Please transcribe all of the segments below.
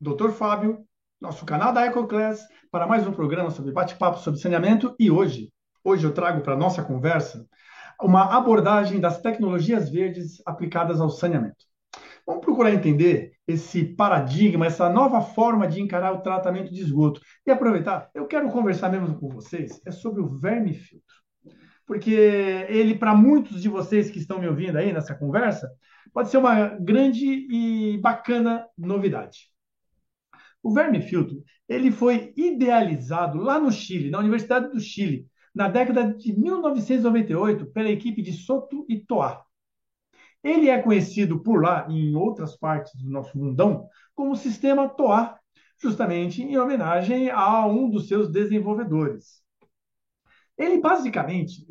Dr. Fábio, nosso canal da EcoClass, para mais um programa sobre bate-papo sobre saneamento. E hoje eu trago para a nossa conversa uma abordagem das tecnologias verdes aplicadas ao saneamento. Vamos procurar entender esse paradigma, essa nova forma de encarar o tratamento de esgoto. E aproveitar, eu quero conversar mesmo com vocês, é sobre o vermifiltro. Porque ele, para muitos de vocês que estão me ouvindo aí nessa conversa, pode ser uma grande e bacana novidade. O vermifiltro, ele foi idealizado lá no Chile, na Universidade do Chile, na década de 1998, pela equipe de Soto e Toá. Ele é conhecido por lá, e em outras partes do nosso mundão, como sistema Toá, justamente em homenagem a um dos seus desenvolvedores. Ele basicamente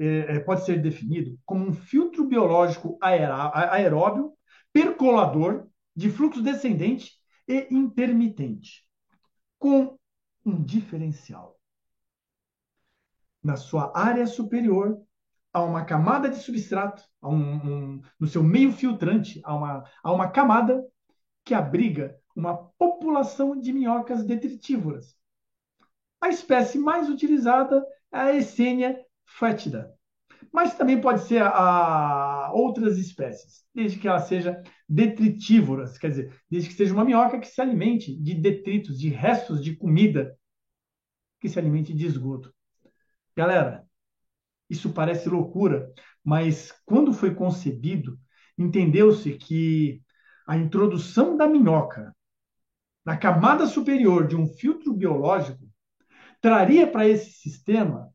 pode ser definido como um filtro biológico aeróbio, percolador, de fluxo descendente e intermitente, com um diferencial. Na sua área superior, há uma camada de substrato, no seu meio filtrante, há uma camada que abriga uma população de minhocas detritívoras. A espécie mais utilizada é a Essênia fétida, mas também pode ser outras espécies, desde que ela seja detritívoras, quer dizer, desde que seja uma minhoca que se alimente de detritos, de restos de comida, que se alimente de esgoto. Galera, isso parece loucura, mas quando foi concebido, entendeu-se que a introdução da minhoca na camada superior de um filtro biológico traria para esse sistema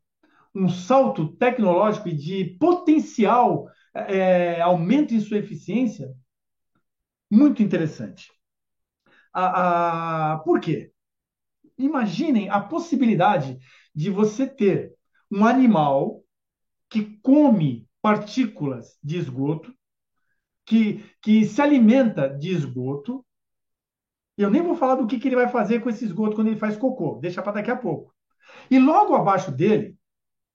um salto tecnológico e de potencial aumento em sua eficiência muito interessante. Por quê? Imaginem a possibilidade de você ter um animal que come partículas de esgoto, que se alimenta de esgoto. Eu nem vou falar do que ele vai fazer com esse esgoto quando ele faz cocô, deixa para daqui a pouco. E logo abaixo dele,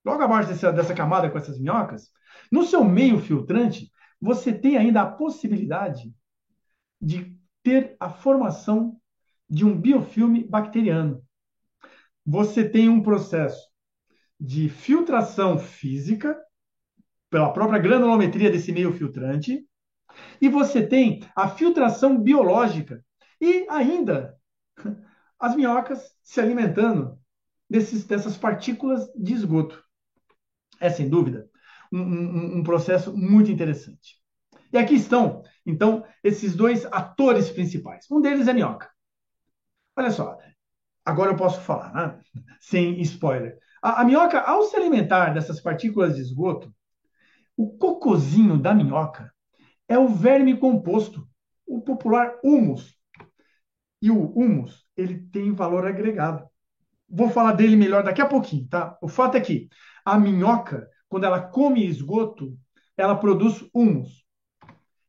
logo abaixo dessa camada com essas minhocas, no seu meio filtrante, você tem ainda a possibilidade de ter a formação de um biofilme bacteriano. Você tem um processo de filtração física, pela própria granulometria desse meio filtrante, e você tem a filtração biológica e ainda as minhocas se alimentando dessas partículas de esgoto. É, sem dúvida, um processo muito interessante. E aqui estão, então, esses dois atores principais. Um deles é a minhoca. Olha só, agora eu posso falar, né? Sem spoiler. A minhoca, ao se alimentar dessas partículas de esgoto, o cocozinho da minhoca é o verme composto, o popular humus. E o humus, ele tem valor agregado. Vou falar dele melhor daqui a pouquinho, tá? O fato é que a minhoca, quando ela come esgoto, ela produz humus.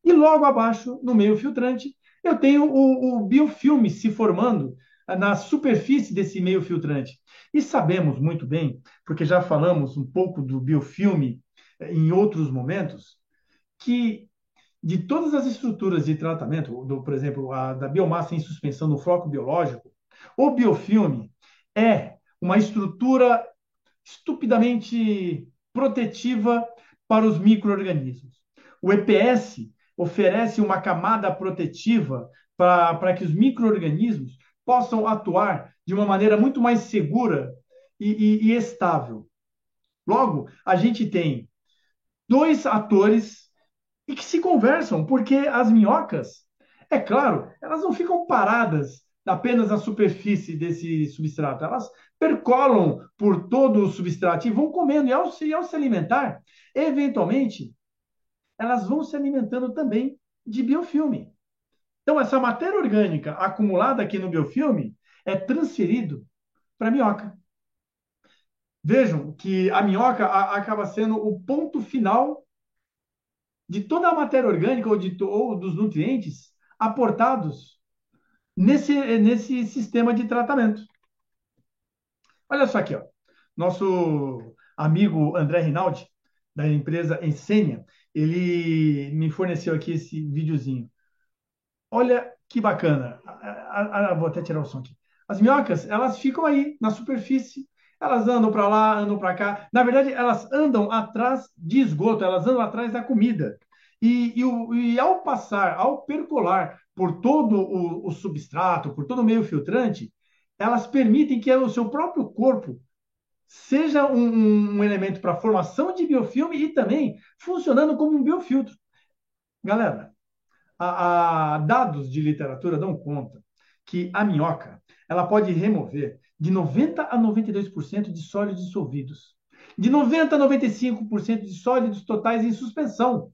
E logo abaixo, no meio filtrante, eu tenho o biofilme se formando na superfície desse meio filtrante. E sabemos muito bem, porque já falamos um pouco do biofilme em outros momentos, que de todas as estruturas de tratamento, por exemplo, da biomassa em suspensão no floco biológico, o biofilme é uma estrutura estupidamente protetiva para os micro-organismos. O EPS oferece uma camada protetiva para que os micro-organismos possam atuar de uma maneira muito mais segura e estável. Logo, a gente tem dois atores e que se conversam, porque as minhocas, é claro, elas não ficam paradas apenas na superfície desse substrato, elas percolam por todo o substrato e vão comendo, e ao se alimentar, eventualmente, elas vão se alimentando também de biofilme. Então, essa matéria orgânica acumulada aqui no biofilme é transferido para a minhoca. Vejam que a minhoca acaba sendo o ponto final de toda a matéria orgânica ou dos nutrientes aportados nesse sistema de tratamento. Olha só aqui, ó. Nosso amigo André Rinaldi, da empresa Essênia, ele me forneceu aqui esse videozinho. Olha que bacana. Vou até tirar o som aqui. As minhocas, elas ficam aí na superfície, elas andam para lá, andam para cá. Na verdade, elas andam atrás de esgoto, elas andam atrás da comida. E ao passar, ao percolar por todo o substrato, por todo o meio filtrante, elas permitem que o seu próprio corpo seja um elemento para a formação de biofilme e também funcionando como um biofiltro. Galera, dados de literatura dão conta que a minhoca ela pode remover de 90 a 92% de sólidos dissolvidos, de 90 a 95% de sólidos totais em suspensão,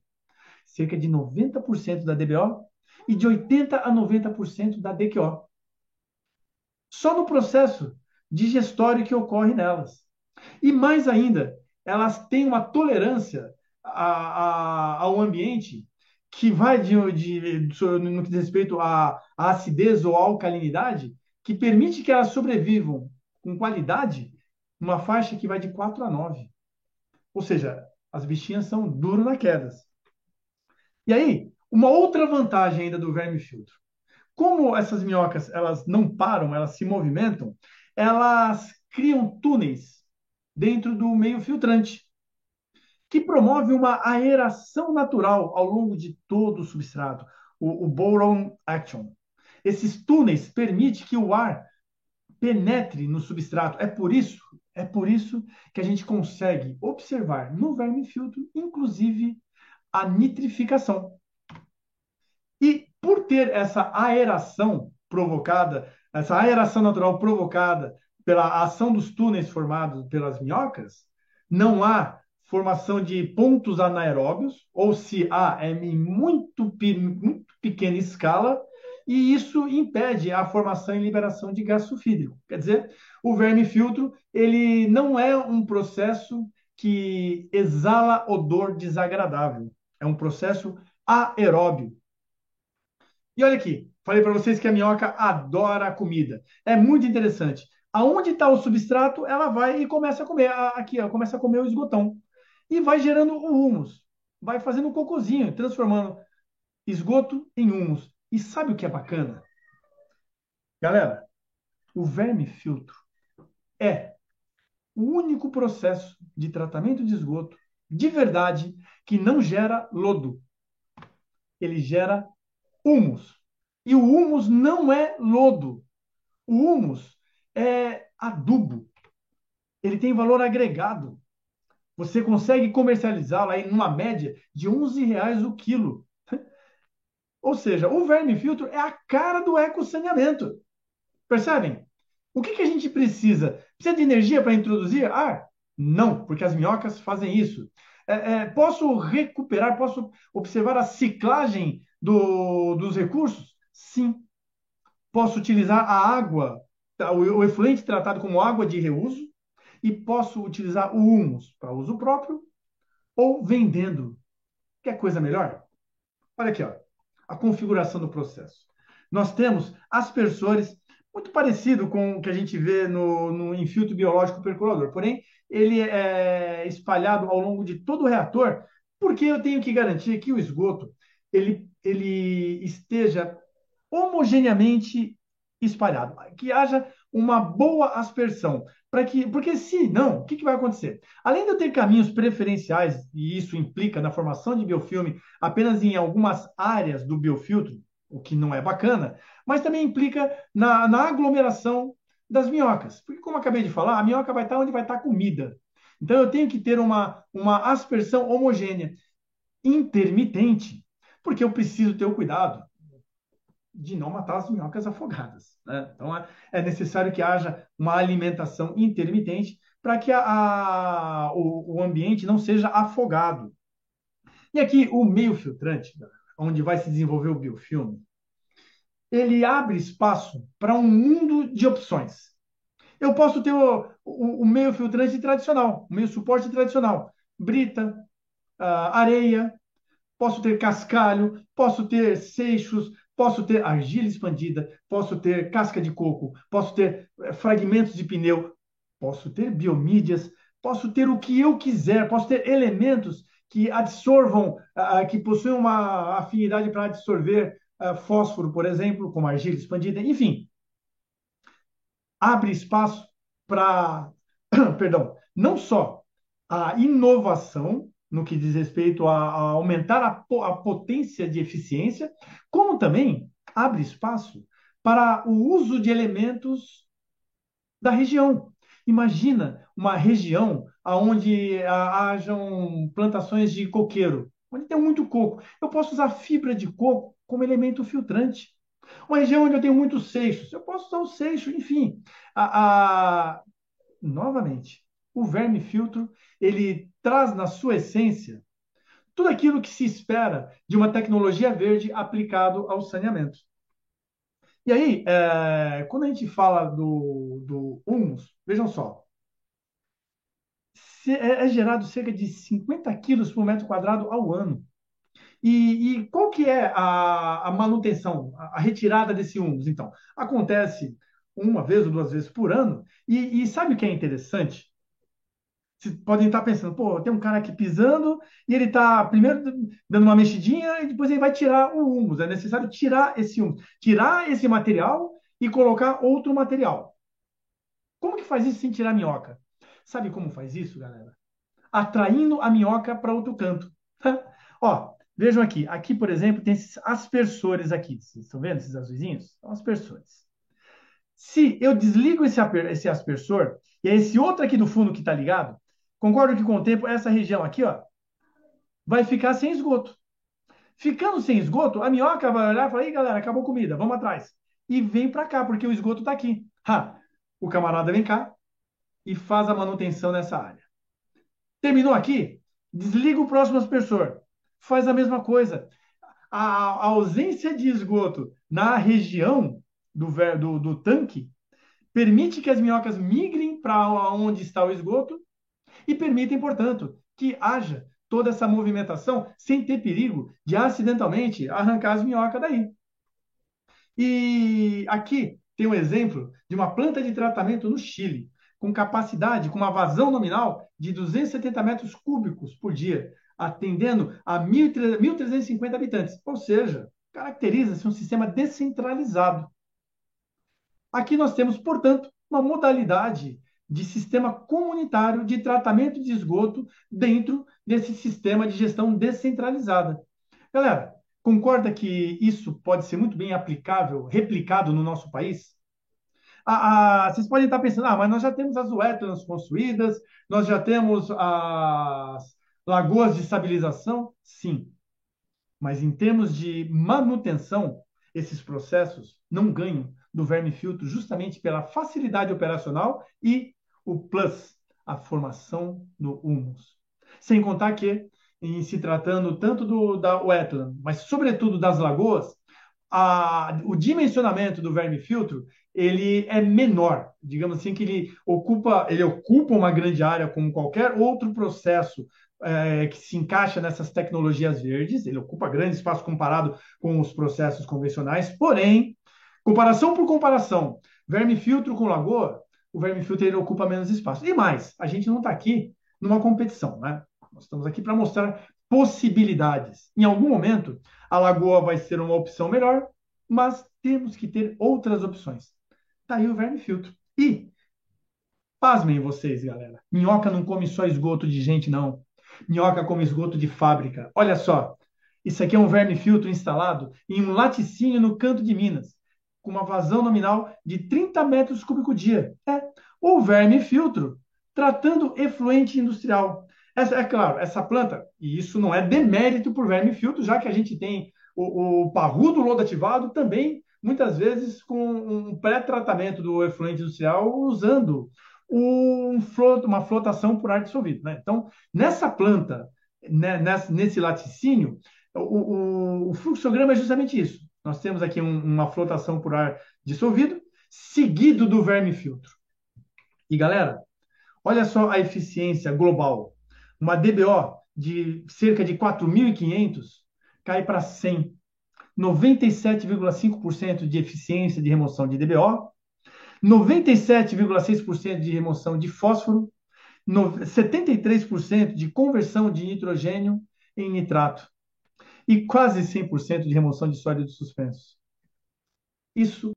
cerca de 90% da DBO e de 80 a 90% da DQO. Só no processo digestório que ocorre nelas. E mais ainda, elas têm uma tolerância ao ambiente que vai no que diz respeito à acidez ou à alcalinidade, que permite que elas sobrevivam com qualidade numa faixa que vai de 4 a 9. Ou seja, as bichinhas são duras na queda. E aí, uma outra vantagem ainda do vermifiltro. Como essas minhocas elas não param, elas se movimentam, elas criam túneis dentro do meio filtrante, que promove uma aeração natural ao longo de todo o substrato, o boron action. Esses túneis permitem que o ar penetre no substrato. É por isso que a gente consegue observar no vermifiltro, inclusive, a nitrificação. E por ter essa aeração provocada, essa aeração natural provocada pela ação dos túneis formados pelas minhocas, não há formação de pontos anaeróbios, ou se há, é em muito pequena escala, e isso impede a formação e liberação de gás sulfídrico. Quer dizer, o vermifiltro ele não é um processo que exala odor desagradável. É um processo aeróbio. E olha aqui, falei para vocês que a minhoca adora a comida. É muito interessante. Aonde está o substrato, ela vai e começa a comer. Aqui, ó, começa a comer o esgotão. E vai gerando o humus. Vai fazendo um cocôzinho, transformando esgoto em humus. E sabe o que é bacana? Galera, o vermifiltro é o único processo de tratamento de esgoto de verdade que não gera lodo. Ele gera humus. E o humus não é lodo. O humus é adubo. Ele tem valor agregado. Você consegue comercializá-lo aí numa média de R$ 11 o quilo. Ou seja, o vermifiltro é a cara do ecossaneamento. Percebem? O que a gente precisa? Precisa de energia para introduzir ar? Não, porque as minhocas fazem isso. Posso recuperar, posso observar a ciclagem dos recursos? Sim. Posso utilizar a água, o efluente tratado como água de reuso, e posso utilizar o humus para uso próprio ou vendendo. Quer coisa melhor? Olha aqui, ó, a configuração do processo. Nós temos aspersores, muito parecido com o que a gente vê em filtro biológico percolador, porém, ele é espalhado ao longo de todo o reator, porque eu tenho que garantir que o esgoto ele esteja homogeneamente espalhado, que haja uma boa aspersão, porque se não, o que vai acontecer? Além de eu ter caminhos preferenciais, e isso implica na formação de biofilme apenas em algumas áreas do biofiltro, o que não é bacana, mas também implica na aglomeração das minhocas. Porque, como eu acabei de falar, a minhoca vai estar onde vai estar a comida. Então, eu tenho que ter uma aspersão homogênea, intermitente, porque eu preciso ter o cuidado de não matar as minhocas afogadas, né? Então, é necessário que haja uma alimentação intermitente para que o ambiente não seja afogado. E aqui, o meio filtrante, onde vai se desenvolver o biofilme, ele abre espaço para um mundo de opções. Eu posso ter o meio filtrante tradicional, o meio suporte tradicional, brita, areia, posso ter cascalho, posso ter seixos, posso ter argila expandida, posso ter casca de coco, posso ter fragmentos de pneu, posso ter biomídias, posso ter o que eu quiser, posso ter elementos que absorvam, que possuem uma afinidade para absorver fósforo, por exemplo, como argila expandida, enfim, abre espaço para, perdão, não só a inovação no que diz respeito a aumentar a potência de eficiência, como também abre espaço para o uso de elementos da região. Imagina uma região onde hajam plantações de coqueiro, onde tem muito coco. Eu posso usar fibra de coco como elemento filtrante. Uma região onde eu tenho muitos seixos, eu posso usar o seixo, enfim. Novamente, o verme filtro, ele traz na sua essência tudo aquilo que se espera de uma tecnologia verde aplicado ao saneamento. E aí, quando a gente fala do humus, vejam só, é gerado cerca de 50 quilos por metro quadrado ao ano. E qual que é a manutenção, a retirada desse humus? Então, acontece uma vez ou duas vezes por ano. E sabe o que é interessante? Vocês podem estar pensando, pô, tem um cara aqui pisando e ele está primeiro dando uma mexidinha e depois ele vai tirar o humus. É necessário tirar esse humus, tirar esse material e colocar outro material. Como que faz isso sem tirar a minhoca? Sabe como faz isso, galera? Atraindo a minhoca para outro canto. Ó, vejam aqui. Aqui, por exemplo, tem esses aspersores aqui. Vocês estão vendo esses azulzinhos? São aspersores. Se eu desligo esse aspersor, e é esse outro aqui do fundo que está ligado, concordo que com o tempo essa região aqui, ó, vai ficar sem esgoto. Ficando sem esgoto, a minhoca vai olhar e falar: "Ih, galera, acabou a comida, vamos atrás." E vem para cá, porque o esgoto está aqui. O camarada vem cá e faz a manutenção nessa área. Terminou aqui? Desliga o próximo aspersor. Faz a mesma coisa. A ausência de esgoto na região do tanque permite que as minhocas migrem para onde está o esgoto e permitem, portanto, que haja toda essa movimentação sem ter perigo de acidentalmente arrancar as minhocas daí. E aqui tem um exemplo de uma planta de tratamento no Chile, com capacidade, com uma vazão nominal de 270 metros cúbicos por dia, atendendo a 1.350 habitantes. Ou seja, caracteriza-se um sistema descentralizado. Aqui nós temos, portanto, uma modalidade de sistema comunitário de tratamento de esgoto dentro desse sistema de gestão descentralizada. Galera, concorda que isso pode ser muito bem aplicável, replicado no nosso país? Vocês podem estar pensando, mas nós já temos as wetlands construídas, nós já temos as lagoas de estabilização? Sim, mas em termos de manutenção, esses processos não ganham do verme filtro justamente pela facilidade operacional e o plus, a formação do humus. Sem contar que, em se tratando tanto da wetland, mas sobretudo das lagoas, o dimensionamento do verme filtro ele é menor, digamos assim, que ele ocupa uma grande área como qualquer outro processo que se encaixa nessas tecnologias verdes, ele ocupa grande espaço comparado com os processos convencionais, porém, comparação por comparação, verme filtro com lagoa, o verme filtro ele ocupa menos espaço. E mais, a gente não está aqui numa competição, né? Nós estamos aqui para mostrar possibilidades. Em algum momento, a lagoa vai ser uma opção melhor, mas temos que ter outras opções. Tá aí o verme filtro. E, pasmem vocês, galera, minhoca não come só esgoto de gente, não. Minhoca come esgoto de fábrica. Olha só, isso aqui é um verme filtro instalado em um laticínio no Canto de Minas, com uma vazão nominal de 30 metros cúbicos dia. O verme filtro tratando efluente industrial. É claro, essa planta, e isso não é demérito por verme filtro, já que a gente tem o parrudo lodo ativado também, muitas vezes com um pré-tratamento do efluente industrial usando uma flotação por ar dissolvido. Né? Então, nessa planta, né, nesse laticínio, o fluxograma é justamente isso. Nós temos aqui uma flotação por ar dissolvido, seguido do verme filtro. E, galera, olha só a eficiência global. Uma DBO de cerca de 4.500 cai para 100. 97,5% de eficiência de remoção de DBO, 97,6% de remoção de fósforo, 73% de conversão de nitrogênio em nitrato. e quase 100% de remoção de sólidos suspensos. Isso